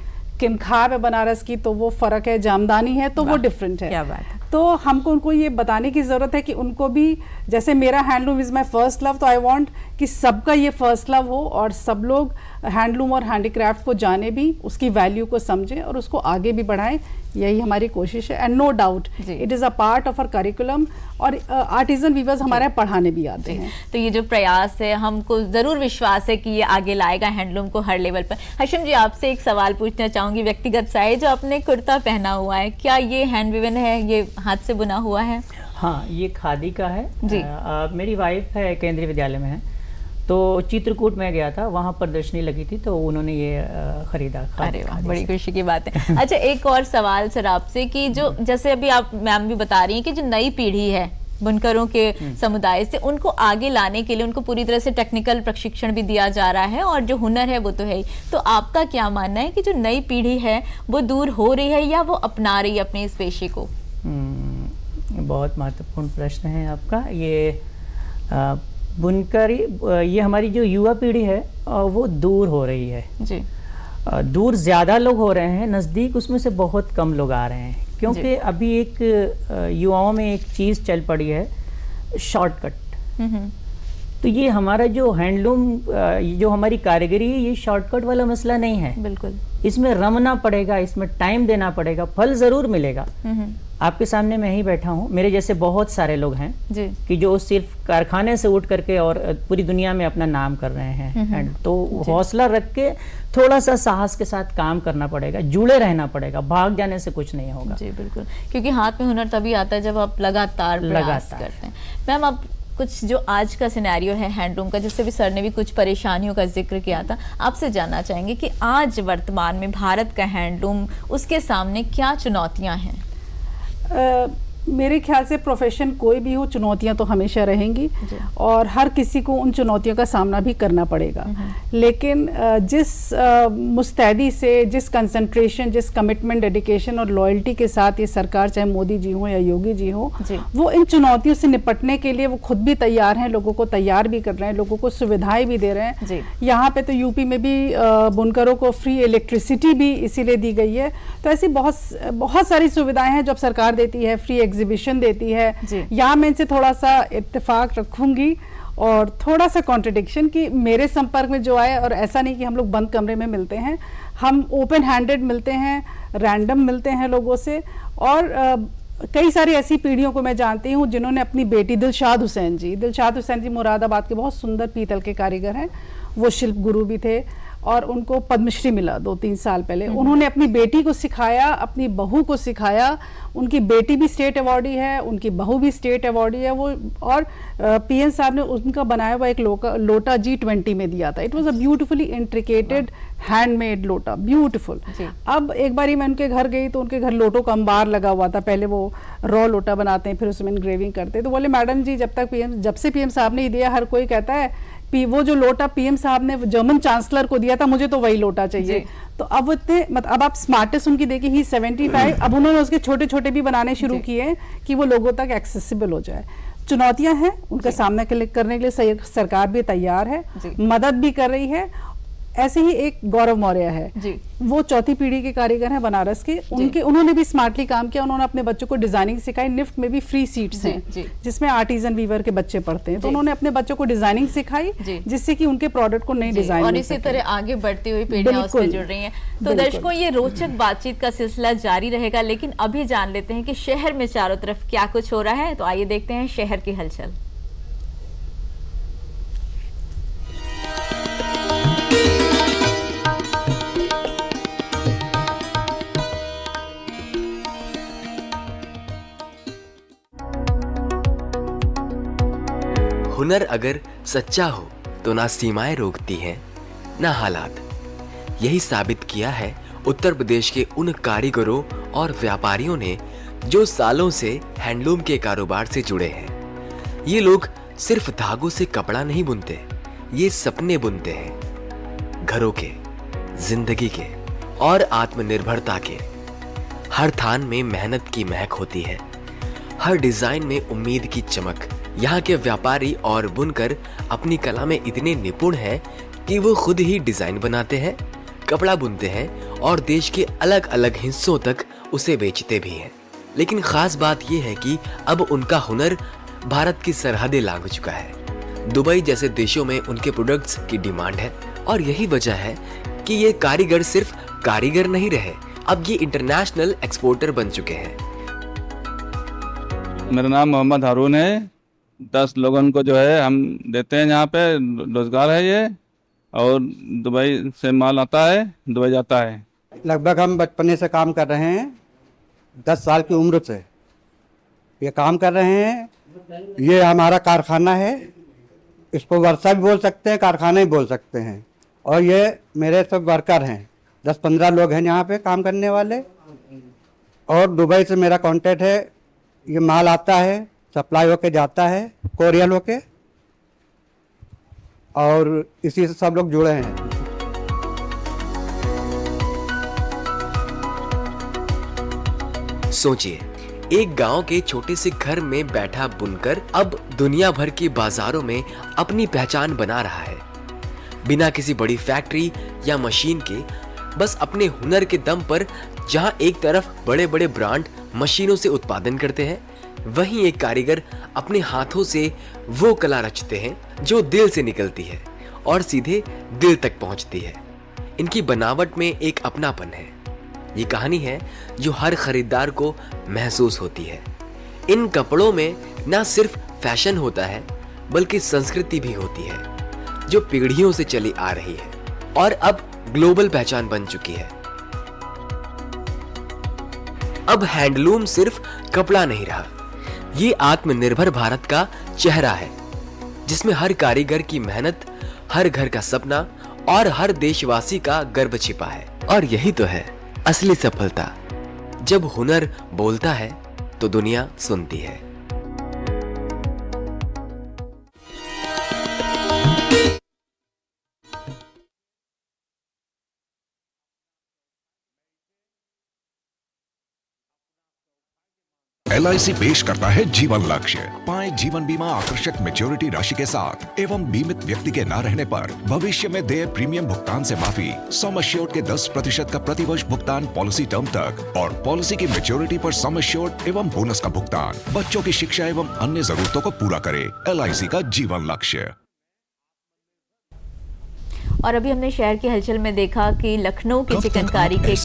किमखार है बनारस की तो वो फ़र्क है, जामदानी है तो वो डिफरेंट है। क्या बात है। तो हमको उनको ये बताने की ज़रूरत है कि उनको भी, जैसे मेरा handloom is my first love, तो आई वांट कि सबका ये फर्स्ट लव हो और सब लोग हैंडलूम और हैंडीक्राफ्ट को जाने भी, उसकी वैल्यू को समझें और उसको आगे भी बढ़ाएं। यही हमारी कोशिश है। And no doubt it is a part of our curriculum और आर्टिजन वीवर्स हमारे यहाँ पढ़ाने भी आते हैं। तो ये जो प्रयास है, हमको ज़रूर विश्वास है कि ये आगे लाएगा हैंडलूम को हर लेवल पर। हाशिम जी, आपसे एक सवाल पूछना चाहूँगी व्यक्तिगत सा है, जो आपने कुर्ता पहना हुआ है, क्या ये हैंड वीवन है, ये हाथ से बुना हुआ है? हाँ, ये खादी का है जी। मेरी वाइफ है केंद्रीय विद्यालय में है, तो चित्रकूट में गया था, वहाँ प्रदर्शनी लगी थी तो उन्होंने ये खरीदा। अरे वाह, बड़ी खुशी की बात है। अच्छा, एक और सवाल सर आपसे कि जो जैसे अभी आप मैम भी बता रही हैं कि जो नई पीढ़ी है बुनकरों के समुदाय से, उनको आगे लाने के लिए उनको पूरी तरह से टेक्निकल प्रशिक्षण भी दिया जा रहा है और जो हुनर है वो तो है ही। तो आपका क्या मानना है कि जो नई पीढ़ी है वो दूर हो रही है या वो अपना रही है अपने इस पेशे को? बहुत महत्वपूर्ण प्रश्न है आपका। ये बुनकरी, ये हमारी जो युवा पीढ़ी है वो दूर हो रही है जी। दूर ज़्यादा लोग हो रहे हैं, नज़दीक उसमें से बहुत कम लोग आ रहे हैं, क्योंकि अभी एक युवाओं में एक चीज़ चल पड़ी है, शॉर्टकट। तो ये हमारा जो हैंडलूम, जो हमारी कारीगरी है, ये शॉर्टकट वाला मसला नहीं है। बिल्कुल, इसमें रमना पड़ेगा, इसमें टाइम देना पड़ेगा, फल ज़रूर मिलेगा। आपके सामने मैं ही बैठा हूँ, मेरे जैसे बहुत सारे लोग हैं जी, कि जो सिर्फ कारखाने से उठ करके और पूरी दुनिया में अपना नाम कर रहे हैं। तो हौसला रख के थोड़ा सा साहस के साथ काम करना पड़ेगा, जुड़े रहना पड़ेगा, भाग जाने से कुछ नहीं होगा। जी बिल्कुल, क्योंकि हाथ में हुनर तभी आता है जब आप लगातार प्रयास करते हैं। मैम, आप कुछ जो आज का सिनेरियो है हैंडलूम का, जिससे भी सर ने भी कुछ परेशानियों का जिक्र किया था, आपसे जानना चाहेंगे कि आज वर्तमान में भारत का हैंडलूम, उसके सामने क्या चुनौतियां हैं? मेरे ख्याल से प्रोफेशन कोई भी हो, चुनौतियां तो हमेशा रहेंगी और हर किसी को उन चुनौतियों का सामना भी करना पड़ेगा। लेकिन जिस मुस्तैदी से, जिस कंसंट्रेशन, जिस कमिटमेंट, डेडिकेशन और लॉयल्टी के साथ ये सरकार, चाहे मोदी जी हो या योगी जी हो, वो इन चुनौतियों से निपटने के लिए वो खुद भी तैयार हैं, लोगों को तैयार भी कर रहे हैं, लोगों को सुविधाएं भी दे रहे हैं। यहाँ पे तो यूपी में भी बुनकरों को फ्री इलेक्ट्रिसिटी भी इसीलिए दी गई है। तो ऐसी बहुत सारी सुविधाएं हैं जो सरकार देती है, फ्री एग्जीबिशन देती है। यहाँ मैं इनसे थोड़ा सा इत्तेफाक रखूंगी और थोड़ा सा कॉन्ट्रडिक्शन कि मेरे संपर्क में जो आए, और ऐसा नहीं कि हम लोग बंद कमरे में मिलते हैं, हम ओपन हैंडेड मिलते हैं, रैंडम मिलते हैं लोगों से। और कई सारी ऐसी पीढ़ियों को मैं जानती हूँ जिन्होंने अपनी बेटी दिलशाद हुसैन जी मुरादाबाद के बहुत सुंदर पीतल के कारीगर हैं, वो शिल्प गुरु भी थे और उनको पद्मश्री मिला 2-3 साल पहले। उन्होंने अपनी बेटी को सिखाया, अपनी बहू को सिखाया, उनकी बेटी भी स्टेट अवार्डी है, उनकी बहू भी स्टेट अवार्डी है वो। और पीएम साहब ने उनका बनाया हुआ एक लोटा G20 में दिया था। It was a beautifully intricated handmade लोटा, ब्यूटीफुल। अब एक बारी मैं उनके घर गई तो उनके घर लोटों का अंबार लगा हुआ था। पहले वो रॉ लोटा बनाते हैं, फिर उसमें इंग्रेविंग करते हैं। तो बोले, मैडम जी, जब से पीएम साहब ने दिया, हर कोई कहता है वो जो लोटा पीएम साहब ने जर्मन चांसलर को दिया था, मुझे तो वही लोटा चाहिए। तो अब अब आप स्मार्टेस्ट उनकी देखिए, ही 75, अब उन्होंने उसके छोटे छोटे भी बनाने शुरू किए कि वो लोगों तक एक्सेसिबल हो जाए। चुनौतियां हैं, उनका सामना करने के लिए सरकार भी तैयार है, मदद भी कर रही है। ऐसे ही एक गौरव मौर्य है, वो चौथी पीढ़ी के कारीगर हैं बनारस के। उन्होंने भी स्मार्टली काम किया। उन्होंने अपने बच्चों को डिजाइनिंग सिखाई। निफ्ट में भी फ्री सीट्स हैं जिसमें आर्टिजन वीवर के बच्चे पढ़ते हैं। तो उन्होंने अपने बच्चों को डिजाइनिंग सिखाई, जिससे कि उनके प्रोडक्ट को नई डिजाइन, और इसी तरह आगे बढ़ती हुई पीढ़ियां उसमें जुड़ रही हैं। तो दर्शकों, ये रोचक बातचीत का सिलसिला जारी रहेगा, लेकिन अभी जान लेते हैं कि शहर में चारों तरफ क्या कुछ हो रहा है। तो आइए देखते हैं शहर की हलचल। हुनर अगर सच्चा हो तो ना सीमाएं रोकती हैं, ना हालात। यही साबित किया है उत्तर प्रदेश के उन कारीगरों और व्यापारियों ने जो सालों से हैंडलूम के कारोबार से जुड़े हैं। ये लोग सिर्फ धागों से कपड़ा नहीं बुनते, ये सपने बुनते हैं, घरों के, जिंदगी के और आत्मनिर्भरता के। हर थान में मेहनत की महक होती है, हर डिजाइन में उम्मीद की चमक। यहाँ के व्यापारी और बुनकर अपनी कला में इतने निपुण हैं कि वो खुद ही डिजाइन बनाते हैं, कपड़ा बुनते हैं और देश के अलग अलग हिस्सों तक उसे बेचते भी हैं। लेकिन खास बात यह है कि अब उनका हुनर भारत की सरहदें लांघ चुका है। दुबई जैसे देशों में उनके प्रोडक्ट्स की डिमांड है और यही वजह है कि ये कारीगर सिर्फ कारीगर नहीं रहे, अब ये इंटरनेशनल एक्सपोर्टर बन चुके हैं। मेरा नाम मोहम्मद हारून है। 10 लोगों को जो है हम देते हैं, यहाँ पे रोजगार है ये, और दुबई से माल आता है, दुबई जाता है। लगभग हम बचपने से काम कर रहे हैं, 10 साल की उम्र से ये काम कर रहे हैं। ये हमारा कारखाना है, इसको वर्षा भी बोल सकते हैं, कारखाना भी बोल सकते हैं। और ये मेरे सब वर्कर हैं, 10-15 लोग हैं यहाँ पे काम करने वाले। और दुबई से मेरा कांटेक्ट है, ये माल आता है, सप्लाई होके जाता है कोरियर होके, और इसी से सब लोग जुड़े हैं। सोचिए, एक गांव के छोटे से घर में बैठा बुनकर अब दुनिया भर के बाजारों में अपनी पहचान बना रहा है, बिना किसी बड़ी फैक्ट्री या मशीन के, बस अपने हुनर के दम पर। जहां एक तरफ बड़े बड़े ब्रांड मशीनों से उत्पादन करते हैं, वहीं एक कारीगर अपने हाथों से वो कला रचते हैं जो दिल से निकलती है और सीधे दिल तक पहुंचती है। इनकी बनावट में एक अपनापन है। ये कहानी है जो हर खरीदार को महसूस होती है। इन कपड़ों में न सिर्फ फैशन होता है, बल्कि संस्कृति भी होती है, जो पीढ़ियों से चली आ रही है और अब ग्लोबल पहचान बन चुकी है। अब हैंडलूम सिर्फ कपड़ा नहीं रहा, ये आत्मनिर्भर भारत का चेहरा है, जिसमें हर कारीगर की मेहनत, हर घर का सपना और हर देशवासी का गर्व छिपा है। और यही तो है असली सफलता। जब हुनर बोलता है तो दुनिया सुनती है। LIC पेश करता है जीवन लक्ष्य। पाएं जीवन बीमा आकर्षक मैच्योरिटी राशि के साथ एवं बीमित व्यक्ति के न रहने पर भविष्य में देय प्रीमियम भुगतान से माफी, सम एश्योर्ड के 10% का प्रतिवर्ष भुगतान पॉलिसी टर्म तक और पॉलिसी की मैच्योरिटी पर सम एश्योर्ड एवं बोनस का भुगतान। बच्चों की शिक्षा एवं अन्य जरूरतों को पूरा करे। LIC का जीवन लक्ष्य। और अभी हमने शहर की हलचल में देखा कि लखनऊ की चिकनकारी के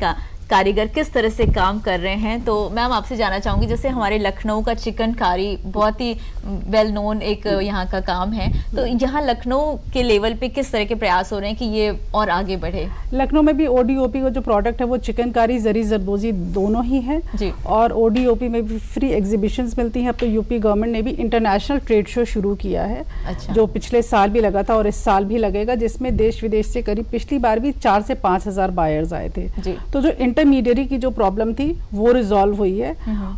कारीगर किस तरह से काम कर रहे हैं। तो मैम आपसे जानना चाहूंगी, जैसे हमारे लखनऊ का चिकनकारी बहुत ही वेल नोन एक यहाँ का काम है, तो यहाँ लखनऊ के लेवल पे किस तरह के प्रयास हो रहे हैं कि ये और आगे बढ़े? लखनऊ में भी ODOP का जो प्रोडक्ट है वो चिकनकारी, जरी जरदोजी दोनों ही है जी। और ODOP में भी फ्री एग्जीबिशंस मिलती हैं। अब तो यूपी गवर्नमेंट ने भी इंटरनेशनल ट्रेड शो शुरू किया है। अच्छा। जो पिछले साल भी लगा था और इस साल भी लगेगा, जिसमें देश विदेश से करीब पिछली बार भी 4 से 5 हजार बायर्स आए थे। तो जो इंटरमीडिएरी की जो प्रॉब्लम थी वो रिजॉल्व हुई है।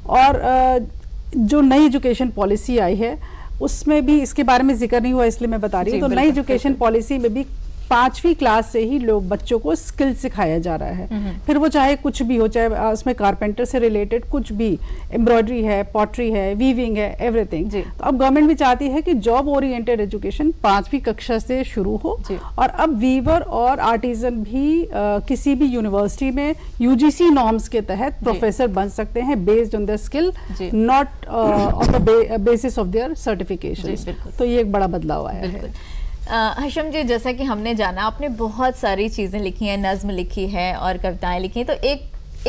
और जो नई एजुकेशन पॉलिसी आई है उसमें भी इसके बारे में जिक्र नहीं हुआ, इसलिए मैं बता रही हूँ। तो नई एजुकेशन पॉलिसी में भी 5वीं क्लास से ही लोग बच्चों को स्किल सिखाया जा रहा है। फिर वो चाहे कुछ भी हो, चाहे उसमें कारपेंटर से रिलेटेड कुछ भी, एम्ब्रॉयडरी है, पॉटरी है, वीविंग है, एवरीथिंग। तो अब गवर्नमेंट भी चाहती है कि जॉब ओरिएंटेड एजुकेशन 5वीं कक्षा से शुरू हो। और अब वीवर और आर्टिजन भी किसी भी यूनिवर्सिटी में UGC नॉर्म्स के तहत प्रोफेसर बन सकते हैं, based on the skill, not on the basis of their certification. तो ये एक बड़ा बदलाव आया है। हशम जी, जैसा कि हमने जाना, आपने बहुत सारी चीज़ें लिखी हैं, नज्म लिखी है और कविताएं लिखी हैं, तो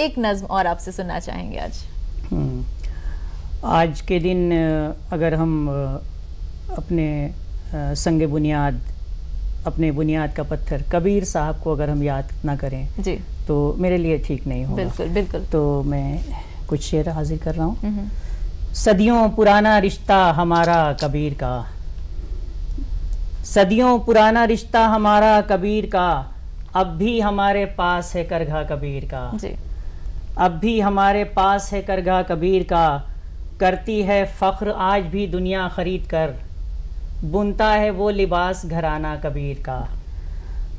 एक नज्म और आपसे सुनना चाहेंगे आज। आज के दिन अगर हम अपने संग बुनियाद, अपने बुनियाद का पत्थर कबीर साहब को अगर हम याद ना करें जी, तो मेरे लिए ठीक नहीं होगा। बिल्कुल बिल्कुल। तो मैं कुछ शेर हाजिर कर रहा हूँ। सदियों पुराना रिश्ता हमारा कबीर का, सदियों पुराना रिश्ता हमारा कबीर का, अब भी हमारे पास है करघा कबीर का जी। अब भी हमारे पास है करघा कबीर का, करती है फख्र आज भी दुनिया खरीद कर, बुनता है वो लिबास घराना कबीर का।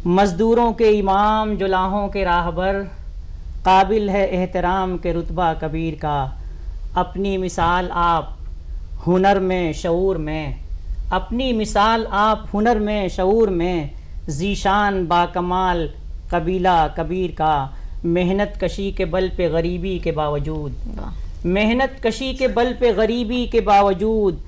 मजदूरों के इमाम जुलाहों के राहबर, काबिल है एहतराम के रुतबा कबीर का। अपनी मिसाल आप हुनर में शऊर में, अपनी मिसाल आप हुनर में शऊर में, जीशान बाकमाल कबीला कबीर का। मेहनत कशी के बल पे गरीबी के बावजूद, मेहनत कशी के बल पे गरीबी के बावजूद,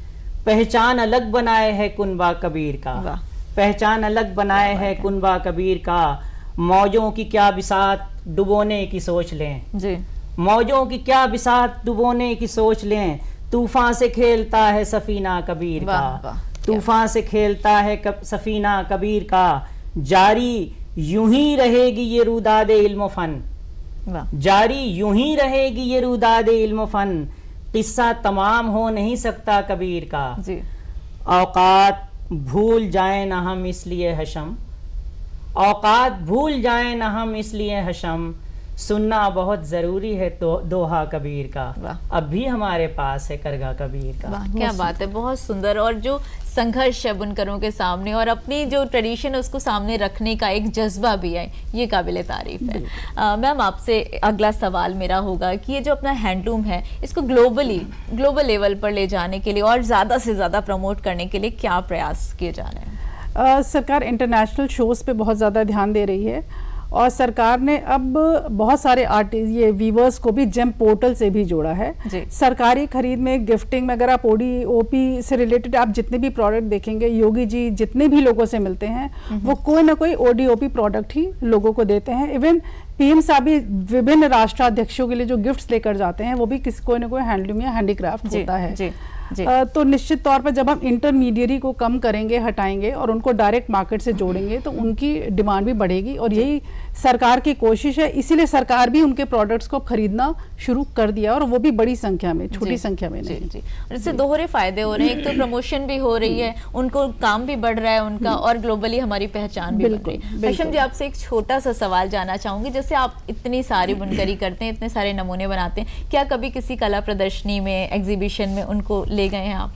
पहचान अलग बनाए है कुनबा कबीर का, पहचान अलग बनाए है कुनबा कबीर का। मौजों की क्या बिसात डुबोने की सोच लें जी, मौजों की क्या बिसात डुबोने की सोच लें। तूफान से खेलता है सफीना कबीर का, तूफान से खेलता है सफीना कबीर का। जारी यूं ही रहेगी ये रुदादे इल्म फन, जारी यूं ही रहेगी ये रुदादे इल्म फन। किस्सा तमाम हो नहीं सकता कबीर का जी। औकात भूल जाए ना हम इसलिए हशम, औकात भूल जाए ना हम इसलिए हशम। सुनना बहुत जरूरी है तो दोहा कबीर का, अब भी हमारे पास है करगा कबीर का। क्या बात है, बहुत सुंदर। और जो संघर्ष है बुनकरों के सामने और अपनी जो ट्रेडिशन है उसको सामने रखने का एक जज्बा भी है, ये काबिल तारीफ है। मैम आपसे अगला सवाल मेरा होगा कि ये जो अपना हैंडलूम है इसको ग्लोबल लेवल पर ले जाने के लिए और ज़्यादा से ज़्यादा प्रमोट करने के लिए क्या प्रयास किए जा रहे हैं? सरकार इंटरनेशनल शोज़ पे बहुत ज़्यादा ध्यान दे रही है और सरकार ने अब बहुत सारे आर्टिस्ट ये वीवर्स को भी जेम पोर्टल से भी जोड़ा है। सरकारी खरीद में, गिफ्टिंग में, अगर आप ओडी-ओपी से रिलेटेड आप जितने भी प्रोडक्ट देखेंगे, योगी जी जितने भी लोगों से मिलते हैं वो कोई ना कोई ओडी-ओपी प्रोडक्ट ही लोगों को देते हैं। इवन पीएम साहब भी विभिन्न राष्ट्राध्यक्षों के लिए जो गिफ्ट्स लेकर जाते हैं वो भी कोई ना कोई हैंडलूम या हैंडीक्राफ्ट होता है। तो निश्चित तौर पर जब हम इंटरमीडियरी को कम करेंगे, हटाएंगे और उनको डायरेक्ट मार्केट से जोड़ेंगे तो उनकी डिमांड भी बढ़ेगी और यही सरकार की कोशिश है। इसीलिए सरकार भी उनके प्रोडक्ट्स को खरीदना शुरू कर दिया और वो भी बड़ी संख्या में, छोटी संख्या में नहीं। जी। और इससे दोहरे फायदे हो रहे हैं, एक तो प्रमोशन भी हो रही है, उनको काम भी बढ़ रहा है उनका और ग्लोबली हमारी पहचान भी बढ़ रही है। हशम जी आपसे एक छोटा सा सवाल जानना चाहूंगी, जैसे आप इतनी सारी बुनकरी करते हैं, इतने सारे नमूने बनाते हैं, क्या कभी किसी कला प्रदर्शनी में, एग्जीबिशन में उनको ले गए हैं आप?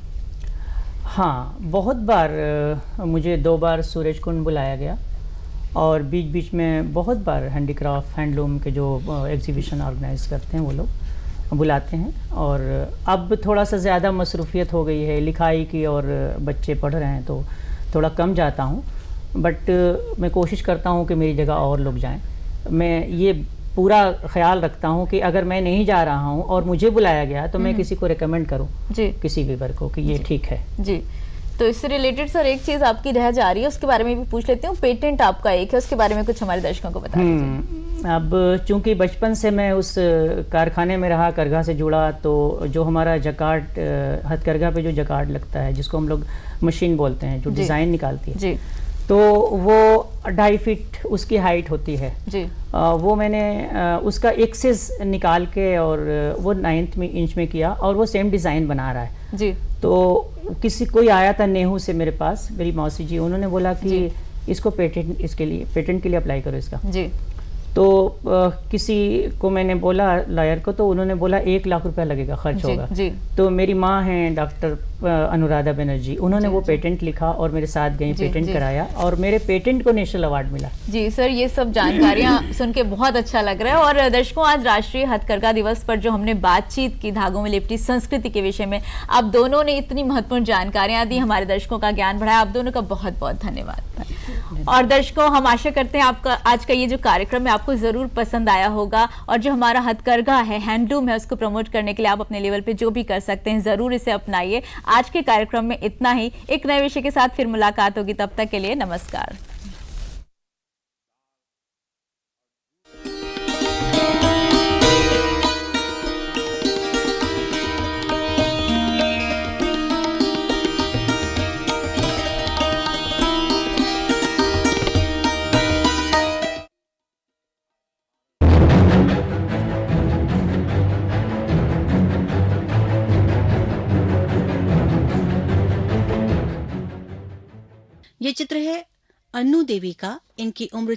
हाँ, बहुत बार मुझे 2 बार सूरज कुंड बुलाया गया और बीच बीच में बहुत बार हैंडीक्राफ्ट हैंडलूम के जो एग्जीबिशन ऑर्गेनाइज करते हैं वो लोग बुलाते हैं। और अब थोड़ा सा ज़्यादा मसरूफियत हो गई है लिखाई की और बच्चे पढ़ रहे हैं तो थोड़ा कम जाता हूँ, बट मैं कोशिश करता हूँ कि मेरी जगह और लोग जाएं। मैं ये पूरा ख्याल रखता हूँ कि अगर मैं नहीं जा रहा हूँ और मुझे बुलाया गया तो मैं किसी को रिकमेंड करूँ किसी वीवर को कि ये ठीक है जी। तो इससे रिलेटेड सर एक चीज़ आपकी रह जा रही है, उसके बारे में भी पूछ लेती हूँ। पेटेंट आपका एक है, उसके बारे में कुछ हमारे दर्शकों को बता दीजिए। अब चूंकि बचपन से मैं उस कारखाने में रहा, करघा से जुड़ा, तो जो हमारा जकार्ड हथकरघा पे जो जकार्ड लगता है जिसको हम लोग मशीन बोलते हैं, जो डिज़ाइन निकालती है जी, तो वो 2.5 फीट उसकी हाइट होती है जी। वो मैंने उसका एक्सेस निकाल के और वो 9th में इंच में किया और वो सेम डिज़ाइन बना रहा है जी। तो कोई आया था नेहरू से मेरे पास, मेरी मौसी जी, उन्होंने बोला कि इसको पेटेंट के लिए अप्लाई करो इसका जी। तो किसी को मैंने बोला, लॉयर को, तो उन्होंने बोला 1 लाख रुपया लगेगा, खर्च होगा जी। तो मेरी माँ हैं डॉक्टर अनुराधा बनर्जी, उन्होंने वो पेटेंट लिखा और मेरे साथ गई, पेटेंट कराया और मेरे पेटेंट को नेशनल अवार्ड मिला जी। सर ये सब जानकारियाँ सुन के बहुत अच्छा लग रहा है। और दर्शकों, आज राष्ट्रीय हथकरघा दिवस पर जो हमने बातचीत की धागों में लिपटी संस्कृति के विषय में, आप दोनों ने इतनी महत्वपूर्ण जानकारियाँ दी, हमारे दर्शकों का ज्ञान बढ़ाया, आप दोनों का बहुत बहुत धन्यवाद। और दर्शकों, हम आशा करते हैं आपका आज का ये जो कार्यक्रम है आपको जरूर पसंद आया होगा और जो हमारा हथकरघा है, हैंडलूम है, उसको प्रमोट करने के लिए आप अपने लेवल पे जो भी कर सकते हैं जरूर इसे अपनाइए। आज के कार्यक्रम में इतना ही, एक नए विषय के साथ फिर मुलाकात होगी, तब तक के लिए नमस्कार। ये चित्र है अन्नू देवी का। इनकी उम्र